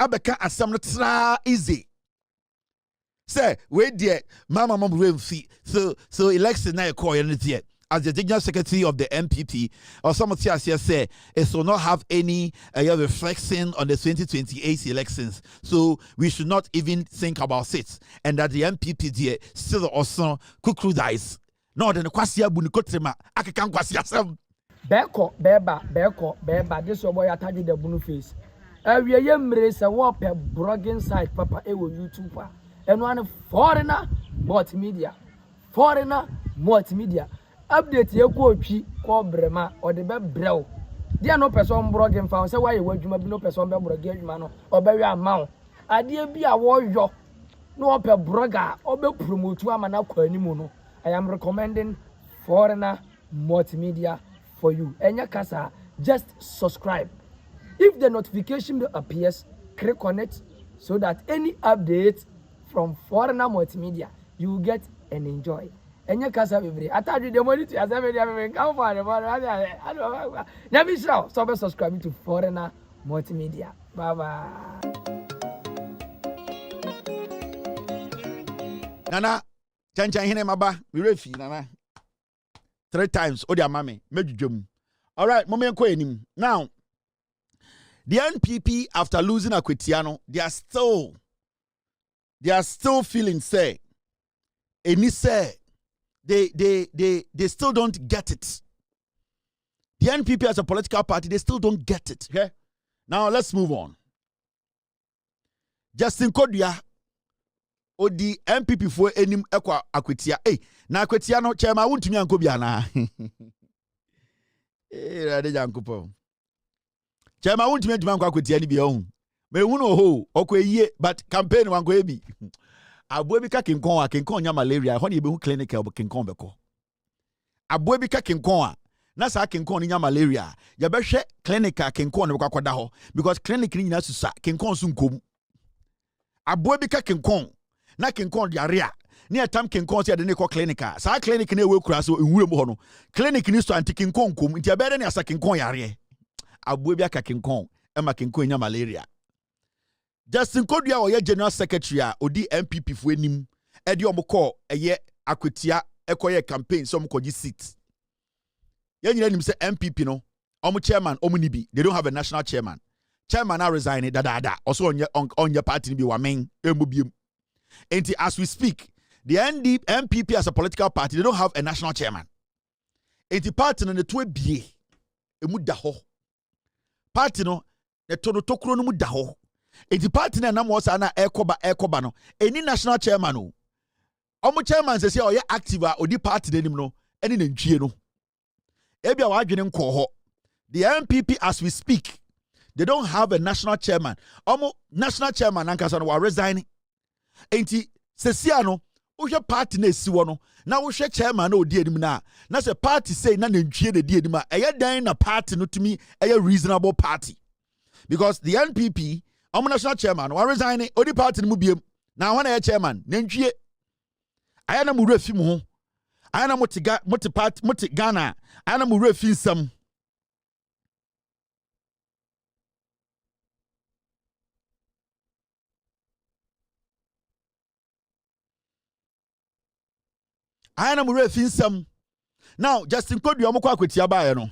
abeka asam no tra easy. Say, wait there, mama mom fee. So election na call anything. As the General Secretary of the NPP, or some of the say it will not have any reflection on the 2028 elections. So we should not even think about it. And that the NPP there still also kuku dice. No, then the kwasia bunikotrema akakan kwasia sem. Beko, beba, this your boy attached the blue face. We are embrace a wap blogging site, Papa, YouTube. And one foreigner multimedia. Update your coach, call Brema, or the bed brew. There are no person blogging found, so why you want to no person blogging man or bury a mount. I dear be a warrior, no upper blogger or be promote to a man anymore. I am recommending foreigner multimedia for you. And your casa, just subscribe. If the notification appears, click on it so that any update from foreigner multimedia you will get and enjoy. And your casa will be. I told you the money to as every come for the Never stop subscribing to foreigner multimedia. Bye bye. Nana, Chanchan hine maba, we refi Nana. 3 times, Odia mame, medjum. All right, moment enim. Now, the NPP after losing Akwatia, they are still feeling say, and say they still don't get it. The NPP as a political party, they still don't get it. Okay? Now let's move on. Justin Kodia o the NPP for enim ekwa Akwatia. Hey, na Akwatia no chairman wontumi anko bia na. Rade jankopo. Chairman wontumi anko Akwatia ni bia ohun. Me hu no ho okwaye but campaign wanko ebi. Aboa bi ka kinkon a kinkon nya malaria ho na ye be hu clinic e kinkon beko. Aboa bi ka kinkon a na sa kinkon nya malaria ya be hwe clinic a kinkon ne kwakoda ho because clinic ni nyina susa kinkon so nkom. Aboa bi ka kinkon na kinkon diarrhea ne atam kinkon se de ne ko clinic a sa clinic na ewe kura so enwure mu ho no clinic ni so anti kinkon nkom nti abere ne asa kinkon yare aboa bi aka kinkon e ma kinkon nya malaria. Justin Kodua oye general secretary a odi NPP fu enim e de omko eye Akwatia ekoye campaign so omko gi seat. Ye nyina nim se NPP no omo chairman omo ni bi they don't have a national chairman. Chairman na resign da also onye party ni bi wamen emobiem. And as we speak, the NPP as a political party, they don't have a national chairman. And the party no to bie emu da ho. Party no ne to no tokro no mu da ho. And the party na mo sa na ekoba no. Any national chairman no. Omo chairman say say oye active a odi party denim no, eni na ntwie no. Ebia wa adwene nko ho. The NPP as we speak, they don't have a national chairman. Omo national chairman ankasa no wa resign. Enti sesia no wohwe party na esiwo no na wohwe chairman na odi enim na se party say na ntwie de di enim a eye dan na party no to me eye reasonable party because the NPP national chairman wa resign odi party no mu biem na ho na ye chairman na ntwie aya na mu refi mu ho aya na moti Ghana aya na mu refi nsam I am refi now Justin Kodua omko Akwatia baaye no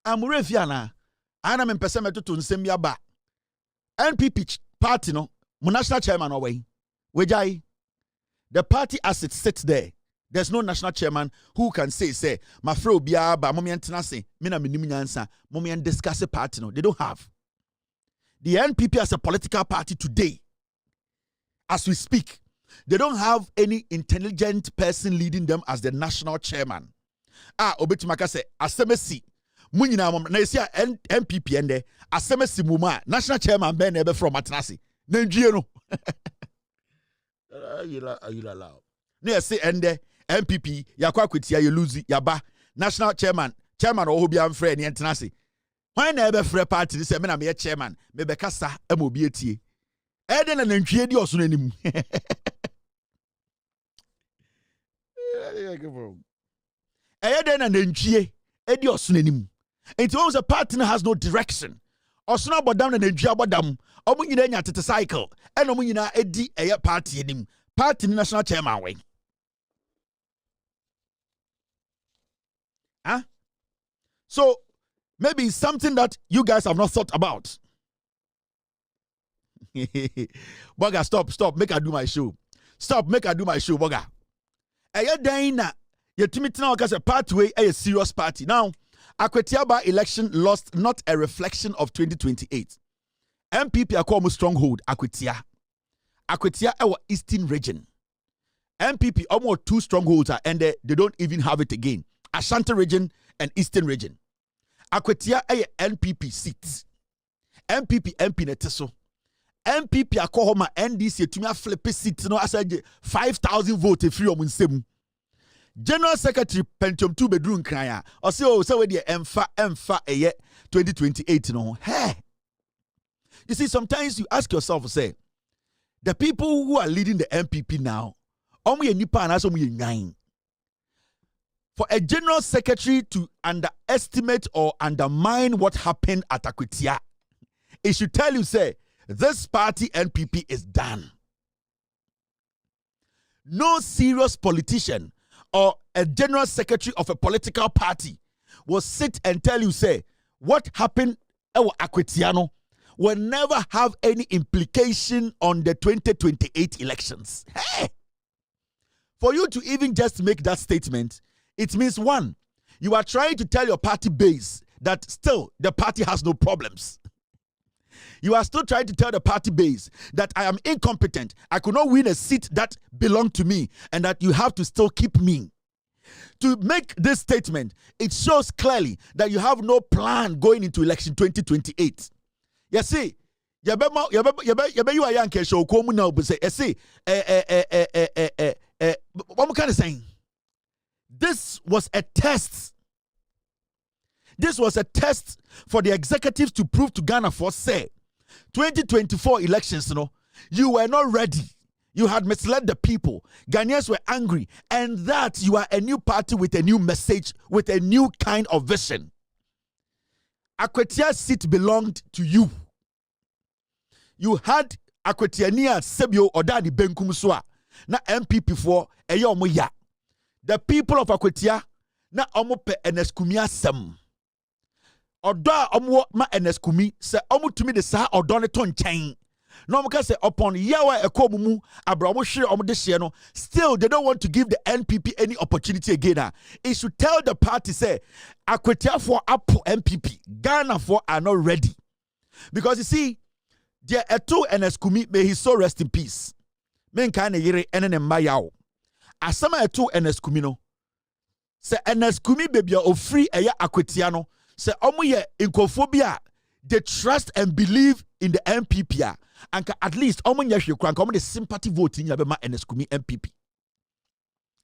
am refi ana I am mpese metoto nsem ya ba NPP party no national chairman away wejai the party as it sits there's no national chairman who can say my fro bia ba momi entena se me na menim nyansa momi discuss party no they don't have the NPP as a political party today as we speak. They don't have any intelligent person leading them as the national chairman. Obetimaka say, asemesi, munyina mom, na isi NPP ende, asemesi muma, national chairman ben ebe from Atanasi. Nenjie no. Ayila lao. Ne say ende, NPP, yakwa Akwatia ye lose, yaba, national chairman oho bi amfre ni Atanasi. Why na ebe free party, say, me na me chairman, me bekasa, emobi etie. Ede na nenjie di oso nanim. Eden and Njie, Edios Nenim. And it was a partner has no direction. Osuna bodam na edua bodam. Omo nyina nya tete cycle. And omo nyina edi eye party enim. Party national chairman way. Huh? So maybe it's something that you guys have not thought about. Boga, stop. Make I do my show. Stop, make I do my show, Boga. Aya daina, ye timitina wakase pathway a serious party. Now, Akwatia election lost not a reflection of 2028. NPP are called stronghold Akwatia. Akwatia our eastern region. NPP almost 2 strongholds are and they don't even have it again. Ashanti region and eastern region. Akwatia a NPP seats. NPP MP neteso. NPP akohoma NDC tumia flip seat no asaje 5,000 votes free om nsem. General Secretary Pentium 2 bedroom kraya. O say we dey emfa eye 2028 no. Hey. You see, sometimes you ask yourself, say, the people who are leading the NPP now, for a general secretary to underestimate or undermine what happened at Akwatia, it should tell you, say, this party NPP is done. No serious politician or a general secretary of a political party will sit and tell you, say, what happened at Akwatia will never have any implication on the 2028 elections. Hey! For you to even just make that statement, it means one, you are trying to tell your party base that still the party has no problems. You are still trying to tell the party base that I am incompetent, I could not win a seat that belonged to me, and that you have to still keep me. To make this statement, it shows clearly that you have no plan going into election 2028. You see, you are young show come now, but say, you see, what kind of saying? This was a test. This was a test for the executives to prove to Ghana for say 2024 elections, you were not ready. You had misled the people. Ghanaians were angry, and that you are a new party with a new message, with a new kind of vision. Akwatia's seat belonged to you. You had Akwatiania Sebio Odani Benkumswa na MPP for Eyomoya. The people of Akwatia na omope eneskumia sem. Oda omo ma eneskumi se omo tumi de sa odone to nchen. No mo say upon yawa ekomumu abramu hwe omo de hye no, still they don't want to give the NPP any opportunity again. It should tell the party say Akwatia for Apo NPP, Ghana for are not ready. Because you see, there are 2 NSKumi, may his soul rest in peace. Men kind of yere enen mayao. Asama 2 NSKumi no. Se NSKumi baby o free eya Akwatiano. Se omuye inkophobia. They trust and believe in the NPP. And at least omunya hwekran come the sympathy vote in yabema NSKumi MPP.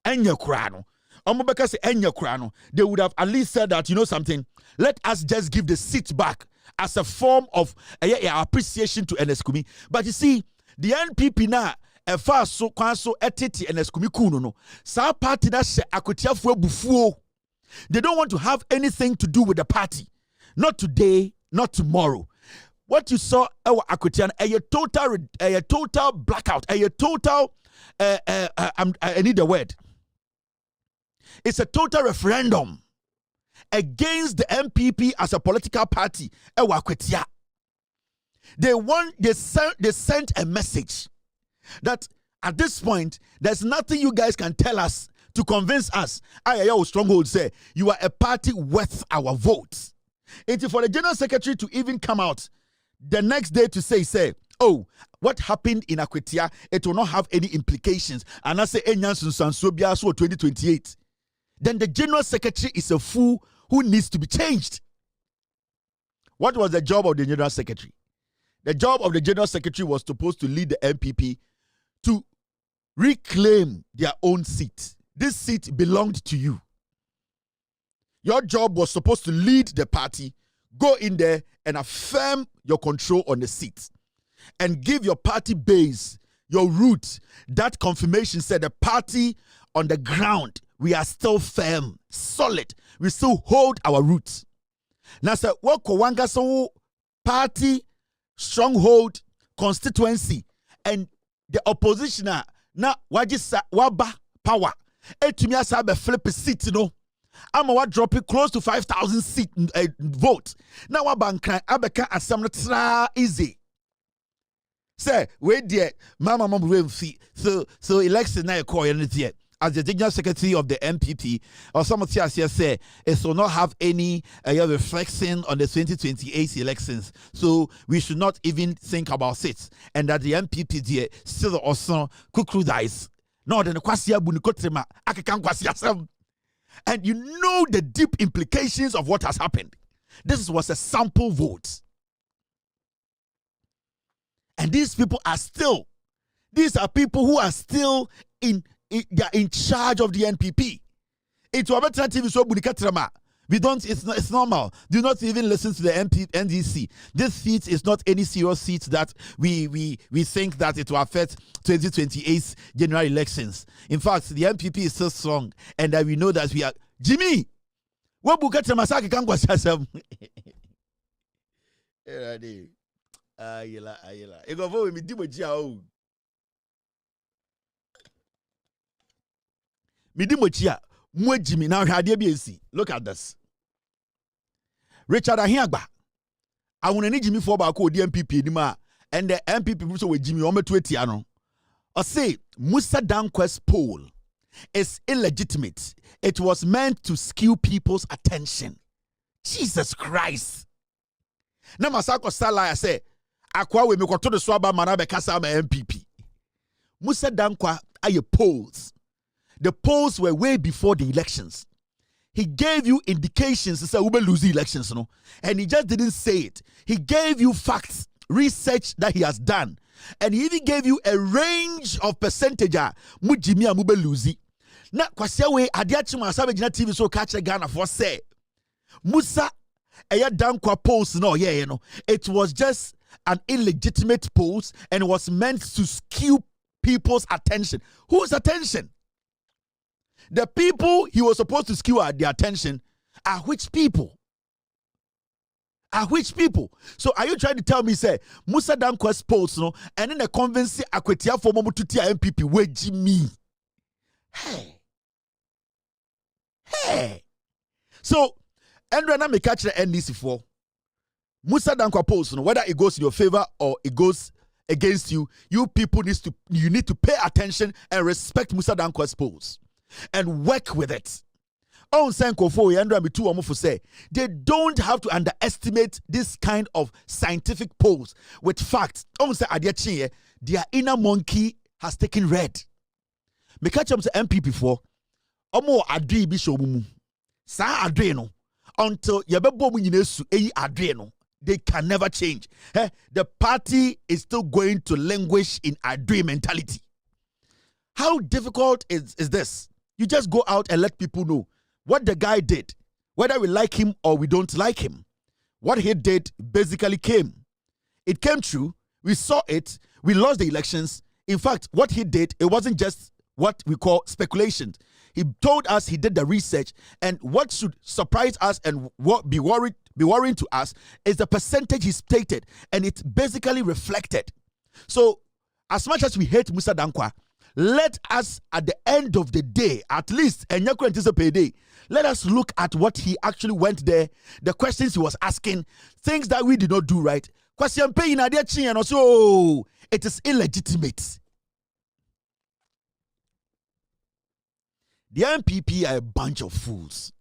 Enya krano. Omubeka se enya krano. They would have at least said that, you know something, let us just give the seat back as a form of appreciation to NSKumi. But you see, the NPP now, a fast so kwanso etiti NSKumi kuno no. Sa party that se Akwatia fu bufuo. They don't want to have anything to do with the party. Not today, not tomorrow. What you saw our Akwatia, a total blackout, a total I need a word. It's a total referendum against the NPP as a political party. They sent a message that at this point there's nothing you guys can tell us to convince us. Stronghold say you are a party worth our votes. It's for the general secretary to even come out the next day to say, oh, what happened in Akwatia, it will not have any implications. And I say, 2028. Then the general secretary is a fool who needs to be changed. What was the job of the general secretary? The job of the general secretary was supposed to lead the NPP to reclaim their own seat. This seat belonged to you. Your job was supposed to lead the party, go in there and affirm your control on the seat and give your party base, your roots, that confirmation said the party on the ground, we are still firm, solid. We still hold our roots. Now, sir, what Kowanga so party stronghold constituency and the opposition na wajisa waba power etumi asa be flip seat no ama wa drop it close to 5,000 seat vote na waba nkran abeka asem no tra easy say we there mama we so election na e call anything as the General Secretary of the NPP, or some of the say it will not have any reflection on the 2028 elections. So we should not even think about it. And that the NPP there still also cuckoo dice. No, then the kwasia bunikotrema akakan kwasia. And you know the deep implications of what has happened. This was a sample vote. And these people are still, these are people who are still they are in charge of the NPP. It's our TV so we don't, it's normal. Do not even listen to the NDC. This seat is not any serious seat that we think that it will affect 2028 general elections. In fact, the NPP is so strong and that we know that we are Jimmy. What Bukatrama Saki can go sasam? Ayela. Ego vote me dibo Midimochia, Mwejimi, now look at this. Richard Ahiagba. I want to need Jimmy for about the MPP, and the MPP also with Jimmy Ome Twetiano. I say, Musa Danquest poll is illegitimate. It was meant to skew people's attention. Jesus Christ. Na masako sala I say, Akwa we me kwato de swaba manabe kasa ma MPP. Musa Dankwa aye polls. The polls were way before the elections. He gave you indications to say we will lose the elections, no? And he just didn't say it. He gave you facts, research that he has done. And he even gave you a range of percentage. Mujimi amube lose. Na kwasia we adiachi masabe jina TV so catch Ghana for say Musa eya dankwa polls no yeah, it was just an illegitimate polls and was meant to skew people's attention. Whose attention? The people he was supposed to skew their attention are which people? Are which people? So are you trying to tell me, say, Musa Danquest polls, no, and then the convince Akwatia for Momututia MPP, where Jimmy? Hey. So, Andrew and I may catch the NDC for Musa Danquest polls, no, whether it goes in your favor or it goes against you, you people need to pay attention and respect Musa Danquest polls. And work with it. On Sankofo, Andrew, me too, almost say they don't have to underestimate this kind of scientific polls with facts. On say Adiachi, their inner monkey has taken red. Me catch up to MPP for Omo Adri Bishomumu. Sa Adreno until Yabebo Muninesu Adreno. They can never change. The party is still going to languish in Adri mentality. How difficult is this? You just go out and let people know what the guy did, whether we like him or we don't like him. What he did basically came. It came true. We saw it. We lost the elections. In fact, what he did, it wasn't just what we call speculation. He told us he did the research, and what should surprise us and what be worrying to us is the percentage he stated, and it basically reflected. So, as much as we hate Musa Dankwa, let us, at the end of the day, at least, and let us look at what he actually went there, the questions he was asking, things that we did not do right. Question paying and also it is illegitimate. The NPP are a bunch of fools.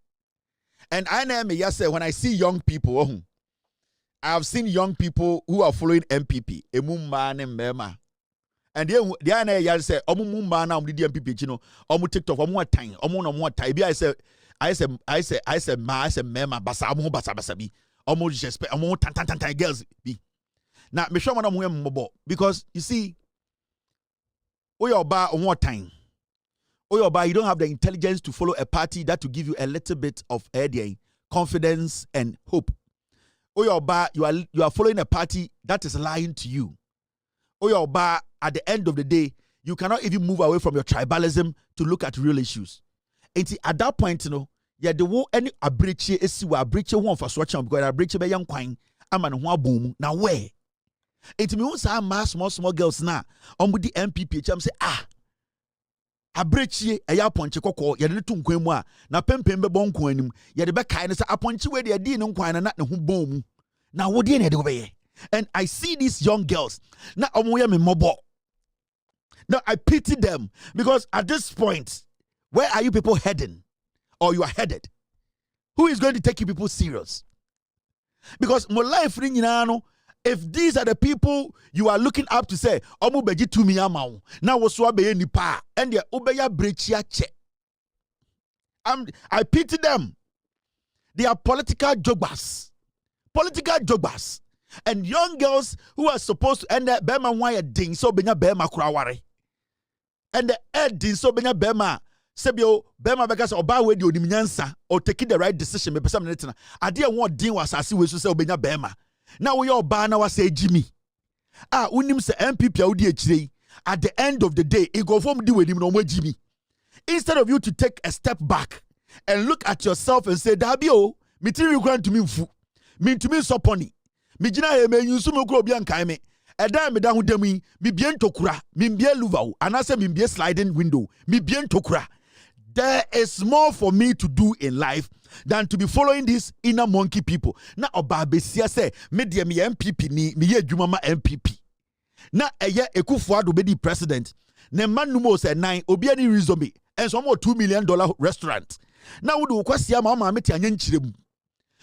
And I know when I see young people, I have seen young people who are following NPP. And the other say, "Omu mana omu di MPP chino, omu TikTok, omu time, omu no more time." I say, mema basa omu basa bi, omu just omu tan girls bi. Now me sure mana omu mbobo because you see, oyoba omu time, oyoba you don't have the intelligence to follow a party that will give you a little bit of confidence and hope. Oyoba you are following a party that is lying to you. Oyoba, at the end of the day, you cannot even move away from your tribalism to look at real issues. And at that point, the wo any abriche esi wa abriche one for swatch because abriche be young quine ama ne ho abom na where it me say ma small girls na omudi NPP cham say abrechie eya ponche kokko ye de to nkwan mu a na pempem be bon nkwan anim ye de be kai ne say aponche we de di ne nkwan na ne ho bom mu na wo de ne de be ye. And I see these young girls na omo ye me mobo. Now I pity them because at this point, where are you people heading? Or you are headed? Who is going to take you people serious? Because my life ring if these are the people you are looking up to say, Omu beji to me amao. Now waswa be nipa and the obeya brechia che. I pity them. They are political jobbers. Political jobbers. And young girls who are supposed to end up bema wire ding so benya bema kraware. And the din so benya bema sebio bema because oba we di onimnyansa or taking the right decision me person netina ade won din wasase we so say obenya bema na we oba na wase Jimmy unim se NPP awudi akire at the end of the day e go form di wedim no mo Jimmy. Instead of you to take a step back and look at yourself and say dabio mitiri grant to me mfu me to me soponi me gina e me yunsu me kro obi ankan me eda me da ho dam me bien tokura me bie luva anase me bie sliding window me bien tokura. There is more for me to do in life than to be following these inner monkey people. Na oba besia say me de me NPP ni me ye adwuma ma NPP na eye Akufo-Addo be di president ne manumo say 9 obi ani resume and some $2 million restaurant na wo do kwasia ma me ti anya nchirem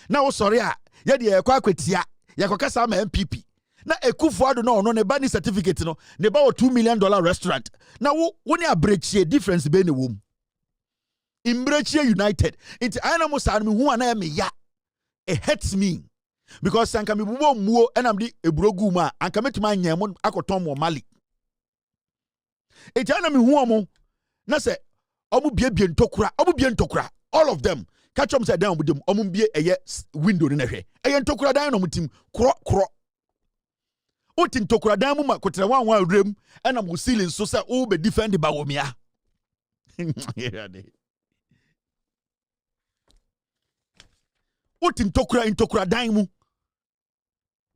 na wo sori a ye de Akwatia ye kokasa ma NPP na Akufo-Addo no ono ne ba ni certificate no ne ba $2 million restaurant na wo ni abrechie difference be ne wom Imbrechie United. It's animal side me who na me ya. It hurts me because sanka me bubo muo and am di ebrogu ma anka metuma nyam akoton mo mali. It's animal who amo na se omu bie ntokura all of them catch them say down with them omu bie eye window ni na hwe. Eye ntokura dan no mutim kro. Oti ntokura dan mu ma kotra wan rem and am ceiling so say o be defend the bawomia. Utin tokura dan mu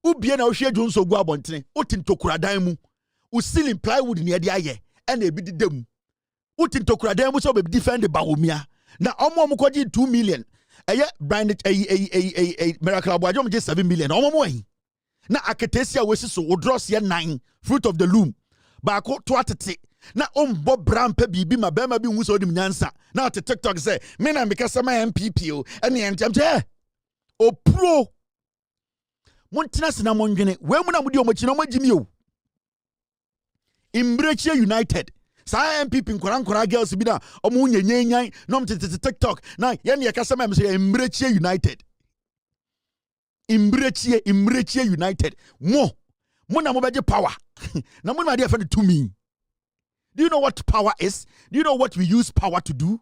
ubie na ohwe adwonso gu abontene utin tokura dan mu usiling plywood ne de aye and e bi didam utin tokura dan mu so be defend bawomia na omo koji 2 million eye branded miracle abwajo je 7 million omo yi na aketesia wesi so wodros ye 9 fruit of the loom ba ko to atete na ombo brampa bibi ma bema bi hu so odim nyansa na ate TikTok say me na mekasa ma MPP o ene entamje o pro montina sina monwene we mu na mudi omochi na magimi o Imbrechie United sa MPP nkora girls bi na omo nyenyenyan na omtete TikTok na ye ne yakasa ma say Imbrechie United Imbrechie United mo na mo beje power na mo na dey friend to me. Do you know what power is? Do you know what we use power to do?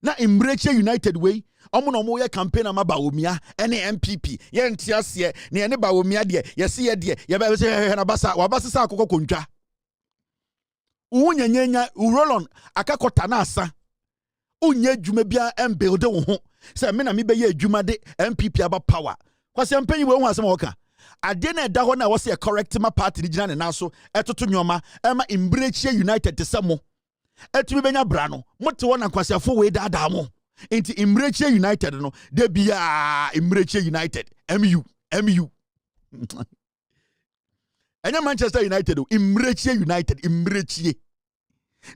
Na Imbrechie United way omo no mo ye campaign ama bawomia ene NPP ye ntiase ne ene bawomia de ye se ye de ye ba se na basa wabasa sa akoko kontwa unyanyanya urolon akakota na asa unye adwuma bia embuild wo ho se me na me be ye adwuma de NPP aba power kwase mpanyi we hu asem woka ade na da ho na wo se correct ma party gina ne na so etoto nyoma ema Imbrechie United te samo etumi benya bra no mote wona kwasiafo we dada mo into Imbrechie United no de bia Imbrechie United MU enya Manchester United o Imbrechie United Imbrechie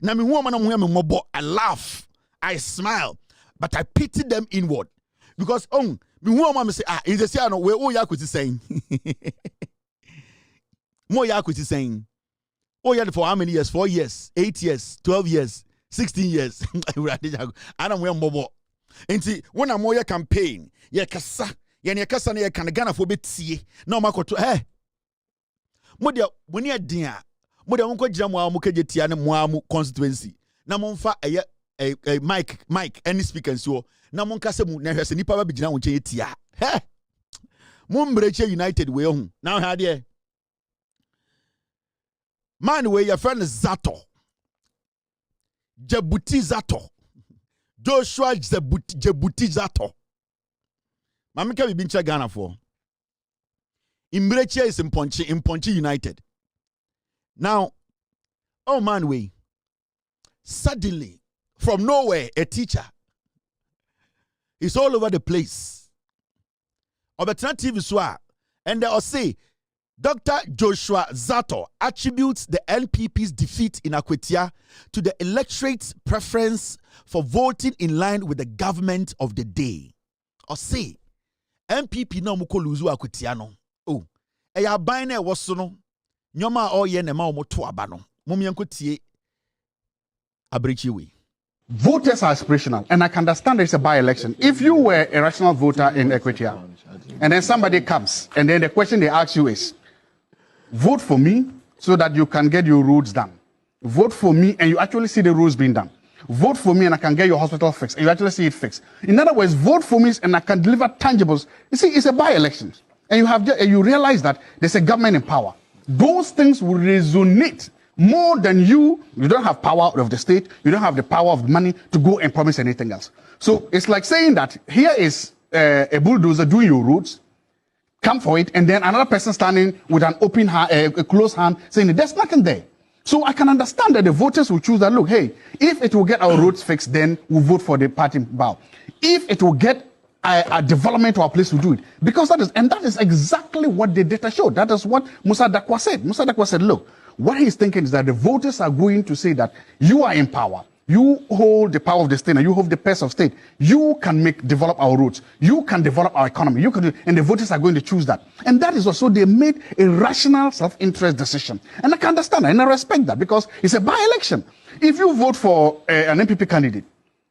na me hu na mo me mobo I laugh I smile but I pity them inward because me hu me say in the say no we o yakuti saying mo yakuti saying for how many years? 4 years, 8 years, 12 years, 16 years. I don't want more. And see, when I'm more campaign, ye kasa na ye kan Ghana for betie. No makoto modia when ye dia. Modia wonko jira mo amu kejetia ne mo amu constituency. Na monfa mic any speaker so. Na monka se mu na hwese nipa ba bigina wo nche etia. Imbrechie United we hu. Now ha there. Man, where your friend is Zato. Jebuti Zato. Joshua Jebuti Zato. Mami can be Ghana for. Imbreche is in Ponchi United. Now, oh man, suddenly, from nowhere, a teacher is all over the place. Alternative Swa, and they'll say, Dr. Joshua Zato attributes the NPP's defeat in Akwatia to the electorate's preference for voting in line with the government of the day. Or say, NPP no muko luzu Akwatia no. Oh, eya baine wasono. Nyoma o ye nema omoto abano. Mumiyanko tie abrichiwi. Voters are aspirational, and I can understand it's a by-election. If you were a rational voter in Akwatia, and then somebody comes, and then the question they ask you is, vote for me so that you can get your roads done. Vote for me, and you actually see the roads being done. Vote for me, and I can get your hospital fixed, and you actually see it fixed. In other words, vote for me, and I can deliver tangibles. You see, it's a by-election, and you realize that there's a government in power. Those things will resonate more than you. You don't have power of the state. You don't have the power of money to go and promise anything else. So it's like saying that here is a bulldozer doing your roads, come for it, and then another person standing with an open hand, a closed hand, saying there's nothing there. So I can understand that the voters will choose that, look, hey, if it will get our roads fixed, then we'll vote for the party bow. If it will get a development to our place, to do it. Because that is exactly what the data showed. That is what Musa Dakwa said. Musa Dakwa said, look, what he's thinking is that the voters are going to say that you are in power. You hold the power of the state and you hold the purse of state. You can develop our roads. You can develop our economy. And the voters are going to choose that. And that is also, they made a rational self-interest decision. And I can understand that and I respect that because it's a by-election. If you vote for an NPP candidate,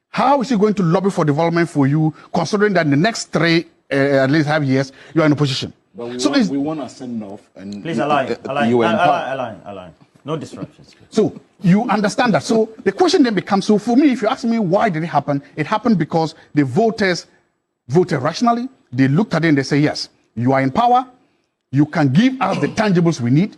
how is he going to lobby for development for you, considering that in the next at least 5 years, you are in opposition? But we want to send off. And please align. No disruptions. So you understand that. So the question then becomes, so for me, if you ask me why did it happen because the voters voted rationally. They looked at it and they say, yes, you are in power. You can give us the tangibles we need.